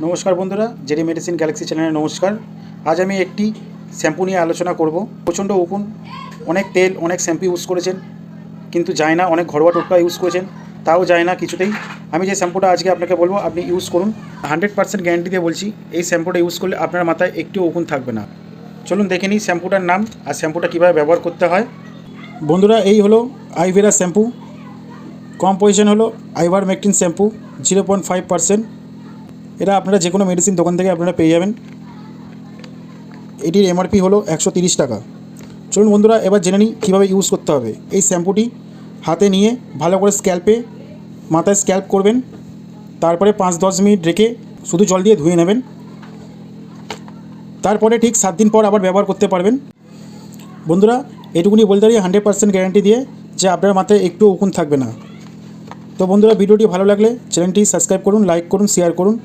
নমস্কার বন্ধুরা, JD medicine Galaxy চ্যানেলে নমস্কার। আজ আমি একটি শ্যাম্পু নিয়ে আলোচনা করব। প্রচণ্ড উকুন, অনেক তেল অনেক শ্যাম্পু ইউজ করেছেন কিন্তু যায় না, অনেক ঘরোয়া টোটকা ইউজ করেছেন তাও যায় না কিছুতেই। আমি যে শ্যাম্পুটা আজকে আপনাকে বলবো আপনি ইউজ করুন। 100% গ্যারান্টি দিয়ে বলছি, এই শ্যাম্পুটা ইউজ করলে আপনার মাথায় একটু উকুন থাকবে না। চলুন দেখে নিই শ্যাম্পুটার নাম আর শ্যাম্পুটা কীভাবে ব্যবহার করতে হয়। বন্ধুরা, এই হলো আইভেরা শ্যাম্পু। কম্পোজিশন হলো আইভারমেকটিন শ্যাম্পু 0.5%। এটা আপনারা যে কোনো মেডিসিন দোকান থেকে আপনারা পেয়ে যাবেন। এটির এমআরপি হলো 130 টাকা। চলুন বন্ধুরা, এবার জেনে নিই কীভাবে ইউজ করতে হবে। এই শ্যাম্পুটি হাতে নিয়ে ভালো করে স্ক্যাল্পে মাথায় স্ক্যাল্প করবেন, তারপরে 5-10 মিনিট রেখে শুধু জল দিয়ে ধুয়ে নেবেন। তারপরে ঠিক 7 দিন পর আবার ব্যবহার করতে পারবেন। বন্ধুরা, এটুকুনি বলতে পারি 100% গ্যারান্টি দিয়ে যে আপনার মাথায় একটু উকুন থাকবে না। তো বন্ধুরা, ভিডিওটি ভালো লাগলে চ্যানেলটি সাবস্ক্রাইব করুন, লাইক করুন, শেয়ার করুন।